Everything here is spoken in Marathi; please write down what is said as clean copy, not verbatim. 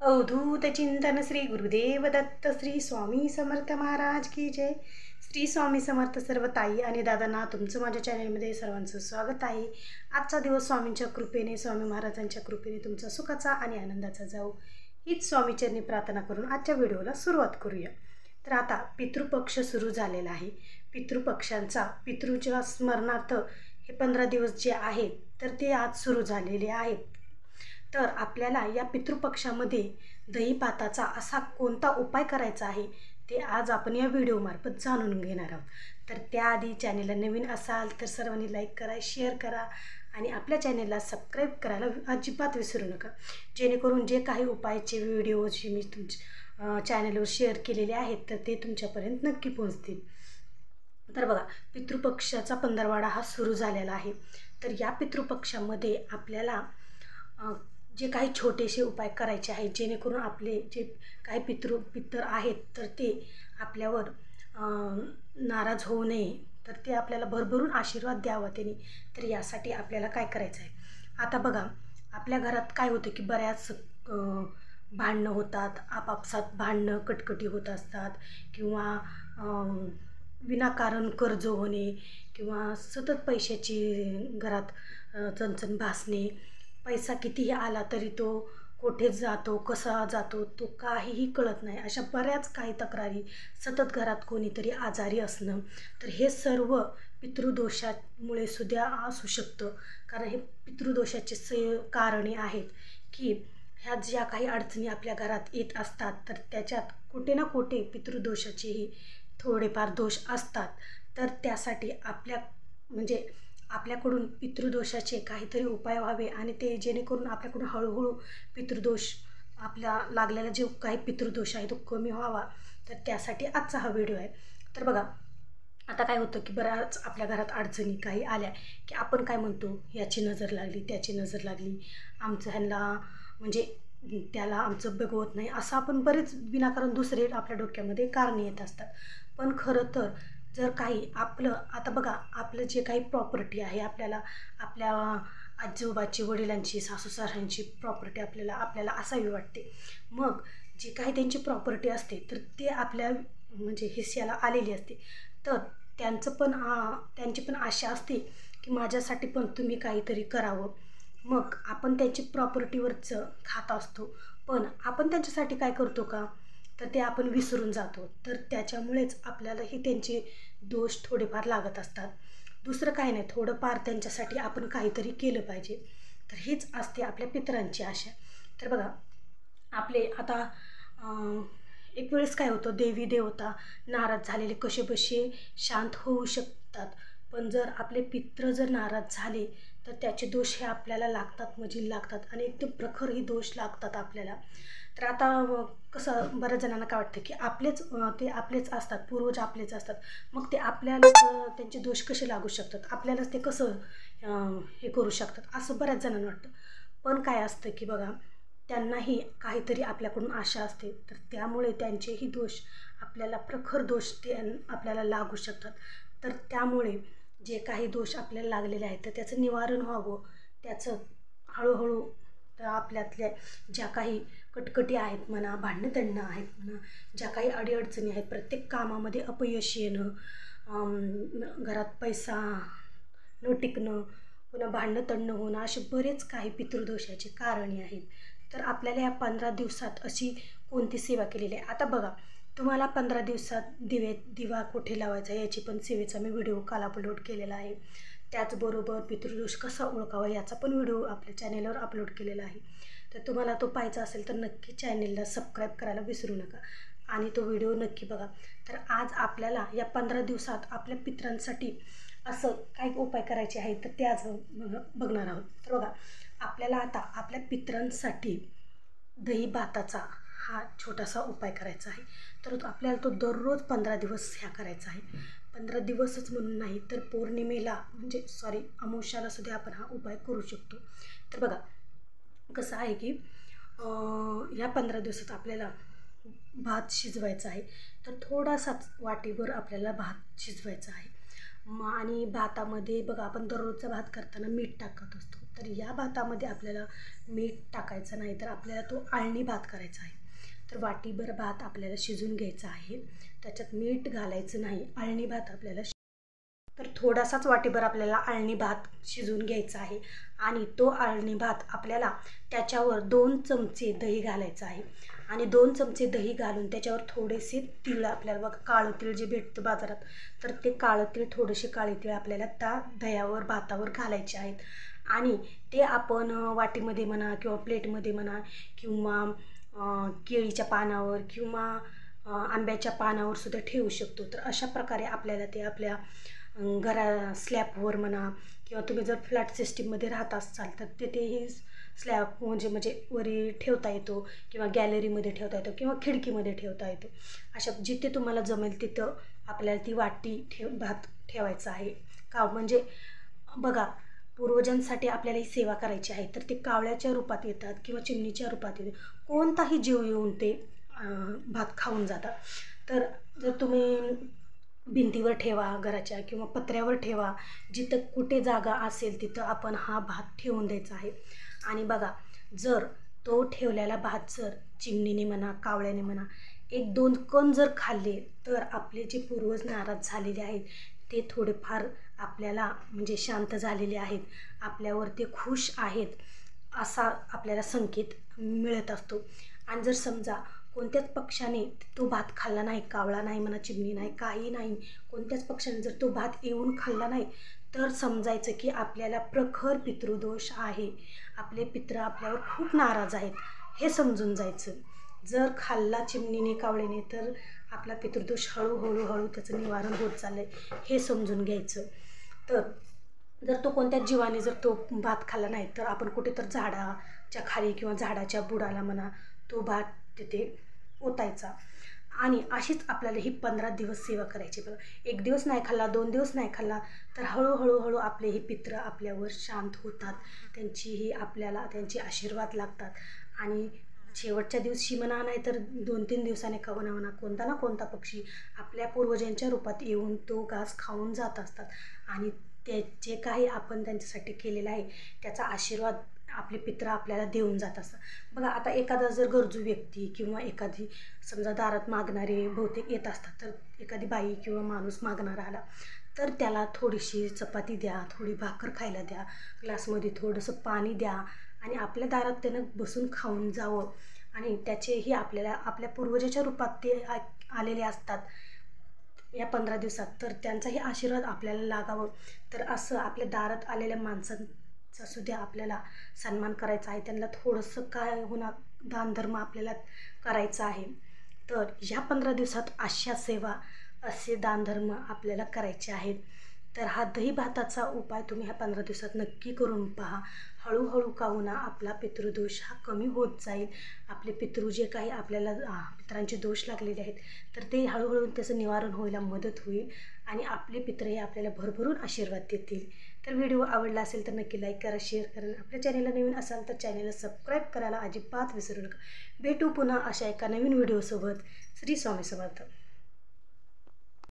अवधूत चिंतन श्री गुरुदेव दत्त श्री स्वामी समर्थ महाराज की जय। श्री स्वामी समर्थ सर्व ताई आणि दादांना तुमचं माझ्या चॅनलमध्ये सर्वांचं स्वागत आहे। आजचा दिवस स्वामींच्या कृपेने, स्वामी महाराजांच्या कृपेने तुमचा सुखाचा आणि आनंदाचा जाऊ, हीच स्वामीचरणी प्रार्थना करून आजच्या व्हिडिओला सुरुवात करूया। तर आता पितृपक्ष सुरू झालेला आहे। पितृपक्षांचा पितृच्या स्मरणार्थ हे 15 दिवस जे आहेत तर ते आज सुरू झालेले आहेत। तर आपल्याला या पितृपक्षामध्ये दहीभाताचा असा कोणता उपाय करायचा आहे ते आज आपण या व्हिडिओमार्फत जाणून घेणार आहोत। तर त्याआधी चॅनेलला नवीन असाल तर सर्वांनी लाईक करा, शेअर करा आणि आपल्या चॅनेलला सबस्क्राईब करायला अजिबात विसरू नका, जेणेकरून जे काही उपायाचे व्हिडिओज मी तुमच्या चॅनेलवर शेअर केलेले आहेत तर ते तुमच्यापर्यंत नक्की पोहोचतील। तर बघा, पितृपक्षाचा 15वाडा हा सुरू झालेला आहे। तर या पितृपक्षामध्ये आपल्याला जे काही छोटेसे उपाय करायचे आहेत, जेणेकरून आपले जे काही पितर आहेत तर ते आपल्यावर नाराज होऊ नये, तर ते आपल्याला भरभरून आशीर्वाद द्यावा त्यांनी। तर यासाठी आपल्याला काय करायचं आहे, आता बघा आपल्या घरात काय होतं की बऱ्याच भांडणं होतात, आपापसात भांडणं कटकटी होत असतात, किंवा विनाकारण कर्ज होणे, किंवा सतत पैशाची घरात चणचण भासणे, पैसा कितीही आला तरी तो कुठे जातो, कसा जातो तो काहीही कळत नाही, अशा बऱ्याच काही तक्रारी, सतत घरात कोणीतरी आजारी असणं, तर हे सर्व पितृदोषामुळे सुद्धा असू शकतं। कारण हे पितृदोषाचे कारणे आहेत की ह्या ज्या काही अडचणी आपल्या घरात येत असतात तर त्याच्यात कुठे ना कुठे पितृदोषाचेही थोडेफार दोष असतात। तर त्यासाठी आपल्याकडून पितृदोषाचे काहीतरी उपाय व्हावे आणि ते जेणेकरून आपल्याकडून हळूहळू पितृदोष, आपल्या लागलेला जो काही पितृदोष आहे तो कमी व्हावा, तर त्यासाठी आजचा हा व्हिडिओ आहे। तर बघा, आता काय होतं की बऱ्याच आपल्या घरात अडचणी काही आल्या की आपण काय म्हणतो, याची नजर लागली, त्याची नजर लागली, आमचं ह्यांना त्याला आमचं बघवत नाही, असं आपण बरेच विनाकारण दुसरे आपल्या डोक्यामध्ये कारणे येत असतात। पण खरं तर जर काही आपलं, आता बघा आपलं जे काही प्रॉपर्टी आहे, आपल्याला आपल्या आजोबाची, वडिलांची, सासूसाऱ्यांची प्रॉपर्टी आपल्याला असावी वाटते। मग जे काही त्यांची प्रॉपर्टी असते तर ते आपल्या हिस्स्याला आलेली असते, तर त्यांची पण आशा असते की माझ्यासाठी पण तुम्ही काहीतरी करावं। मग आपण त्यांची प्रॉपर्टीवरचं खात असतो, पण आपण त्यांच्यासाठी काय करतो का, तर ते आपण विसरून जातो। तर त्याच्यामुळेच आपल्यालाही त्यांचे दोष थोडेफार लागत असतात, दुसरं काही नाही, थोडंफार त्यांच्यासाठी आपण काहीतरी केलं पाहिजे। तर हीच असते आपल्या पितरांची आशा। तर बघा, आपले आता एक वेळेस काय होतं, देवी देवता नाराज झालेले कसेबसे शांत होऊ शकतात, पण जर आपले पित्र जर नाराज झाले तर त्याचे दोष हे आपल्याला लागतात आणि एकदम प्रखरही दोष लागतात आपल्याला। तर आता कसं, बऱ्याच जणांना काय वाटतं की ते आपलेच असतात, पूर्वज आपलेच असतात, मग ते आपल्यालाच त्यांचे दोष कसे लागू शकतात, आपल्यालाच ते कसं हे करू शकतात, असं बऱ्याच जणांना वाटतं। पण काय असतं की बघा, त्यांनाही काहीतरी आपल्याकडून आशा असते, तर त्यामुळे त्यांचेही दोष आपल्याला, प्रखर दोष ते आपल्याला लागू शकतात। तर त्यामुळे जे काही दोष आपल्याला लागलेले आहेत तर त्याचं निवारण व्हावं, त्याचं हळूहळू आपल्यातल्या ज्या काही कटकटी आहेत म्हणा, भांडणं तंडणं आहेत म्हणा, ज्या काही अडीअडचणी आहेत, प्रत्येक कामामध्ये अपयश येणं, घरात पैसा न टिकणं, पुन्हा भांडणं तंडणं होणं, असे बरेच काही पितृदोषाचे कारणे आहेत। तर आपल्याला या 15 दिवसात अशी कोणती सेवा केलेली आहे, आता बघा तुम्हाला 15 दिवसात दिवा कुठे लावायचा याची पण सेवेचा मी व्हिडिओ काल अपलोड केलेला आहे। त्याचबरोबर पितृदोष कसा ओळखावा याचा पण व्हिडिओ आपल्या चॅनेलवर अपलोड केलेला आहे। तर तुम्हाला तो पाहायचा असेल तर नक्की चॅनेलला सबस्क्राईब करायला विसरू नका आणि तो व्हिडिओ नक्की बघा। तर आज आपल्याला या 15 दिवसात आपल्या पितरांसाठी असं काही उपाय करायचे आहेत तर ते आज बघणार आहोत। तर बघा, आपल्याला आता आपल्या पितरांसाठी दहीभाताचा हा छोटासा उपाय करायचा आहे। तर आपल्याला तो दररोज 15 दिवस ह्या करायचा आहे। 15 दिवसच म्हणून नाही तर पौर्णिमेला अमावस्याला सुद्धा आपण हा उपाय करू शकतो। तर बघा कसं आहे की ह्या 15 दिवसात आपल्याला भात शिजवायचा आहे, तर थोडासाच वाटीभर आपल्याला भात शिजवायचा आहे। आणि भातामध्ये बघा, आपण दररोजचा भात करताना मीठ टाकत असतो, तर या भातामध्ये आपल्याला मीठ टाकायचं नाही, तर आपल्याला तो आळणी भात करायचा आहे. तर वाटीभर भात आपल्याला शिजून घ्यायचा आहे, त्याच्यात मीठ घालायचं नाही. आळणी भात आपल्याला तर थोडासाच वाटीभर आपल्याला आळणी भात शिजवून घ्यायचा आहे आणि तो आळणी भात आपल्याला त्याच्यावर 2 चमचे दही घालायचं आहे आणि 2 चमचे दही घालून त्याच्यावर थोडेसे तीळ, आपल्याला बघा काळं तीळ जे भेटतं बाजारात, तर ते काळं तीळ, थोडेसे काळे तीळ आपल्याला त्या दह्यावर भातावर घालायचे आहेत आणि ते आपण वाटीमध्ये म्हणा किंवा प्लेटमध्ये म्हणा किंवा केळीच्या पानावर किंवा आंब्याच्या पानावर सुद्धा ठेवू शकतो. तर अशा प्रकारे आपल्याला ते आपल्या घरा स्लॅबवर म्हणा किंवा तुम्ही जर फ्लॅट सिस्टीममध्ये राहत असाल तर तिथेही स्लॅब म्हणजे वरी ठेवता येतो किंवा गॅलरीमध्ये ठेवता येतो किंवा खिडकीमध्ये ठेवता येतो. अशा जिथे तुम्हाला जमेल तिथं आपल्याला ती वाटी भात ठेवायचा आहे. का म्हणजे बघा, पूर्वजांसाठी आपल्याला ही सेवा करायची आहे, तर ते कावळ्याच्या रूपात येतात किंवा चिमणीच्या रूपात येतात. कोणताही जीव येऊन ते भात खाऊन जातात. तर जर तुम्ही भिंतीवर ठेवा घराच्या किंवा पत्र्यावर ठेवा, जिथं कुठे जागा असेल तिथं आपण हा भात ठेवून द्यायचा आहे. आणि बघा, जर तो ठेवलेला भात जर चिमणीने म्हणा कावळ्याने म्हणा 1-2 कण जर खाल्ले, तर आपले जे पूर्वज नाराज झालेले आहेत ते थोडेफार आपल्याला म्हणजे शांत झालेले आहेत, आपल्यावर ते खुश आहेत असा आपल्याला संकेत मिळत असतो. आणि जर समजा कोणत्याच पक्षाने तो भात खाल्ला नाही, कावळा नाही म्हणा, चिमणी नाही, काही नाही, कोणत्याच पक्षाने जर तो भात येऊन खाल्ला नाही, तर समजायचं की आपल्याला प्रखर पितृदोष आहे, आपले पितृ आपल्यावर खूप नाराज आहेत, हे समजून जायचं. जर खाल्ला चिमणीने कावळ्याने तर आपला पितृदोष हळूहळू त्याचं निवारण होत चाललं आहे, हे समजून घ्यायचं. तर जर तो कोणत्याच जीवाने जर तो भात खाल्ला नाही, तर आपण कुठे तर झाडाच्या खाली किंवा झाडाच्या बुडाला म्हणा तो भात तिथे ओतायचा आणि अशीच आपल्याला ही 15 दिवस सेवा करायची. बघा, 1 दिवस नाही खाल्ला, 2 दिवस नाही खाल्ला, तर हळूहळू आपले हे पितृ आपल्यावर शांत होतात, त्यांचे आशीर्वाद लागतात आणि शेवटच्या दिवशी म्हणा नाही तर 2-3 दिवसाने का म्हणा कोणता ना कोणता पक्षी आपल्या पूर्वजांच्या रूपात येऊन तो घास खाऊन जात असतात आणि ते जे काही आपण त्यांच्यासाठी केलेलं आहे त्याचा आशीर्वाद आपले पितृ आपल्याला देऊन जात असतात. बघा, आता एखादा जर गरजू व्यक्ती किंवा एखादी समजा दारात मागणारे बहुतेक येत असतात, तर एखादी बाई किंवा माणूस मागणारा आला तर त्याला थोडीशी चपाती द्या, थोडी भाकर खायला द्या, ग्लासमध्ये थोडंसं पाणी द्या आणि आपल्या दारात त्यानं बसून खाऊन जावं आणि त्याचेही आपल्याला आपल्या पूर्वजाच्या रूपात ते आलेले असतात या 15 दिवसात, तर त्यांचाही आशीर्वाद आपल्याला लागावं. तर असं आपल्या दारात आलेल्या माणसांचा सुद्धा आपल्याला सन्मान करायचा आहे, त्यांना थोडंसं काय होणार दानधर्म आपल्याला करायचा आहे. तर ह्या 15 दिवसात अशा सेवा, असे दानधर्म आपल्याला करायचे आहेत. तर हा दही भाताचा उपाय तुम्ही ह्या 15 दिवसात नक्की करून पहा. हळूहळू का होईना आपला पितृदोष हा कमी होत जाईल. आपले पितृ जे काही आपल्याला पितरांचे दोष लागलेले आहेत तर ते हळूहळू त्याचं निवारण व्हायला मदत होईल आणि आपले पितृ हे आपल्याला भरभरून आशीर्वाद देतील. तर व्हिडिओ आवडला असेल तर नक्की लाईक करा, शेअर करा. आपल्या चॅनेलला नवीन असाल तर चॅनेलला सबस्क्राईब करायला अजिबात विसरू नका. भेटू पुन्हा अशा एका नवीन व्हिडिओसोबत. श्री स्वामी समर्थ.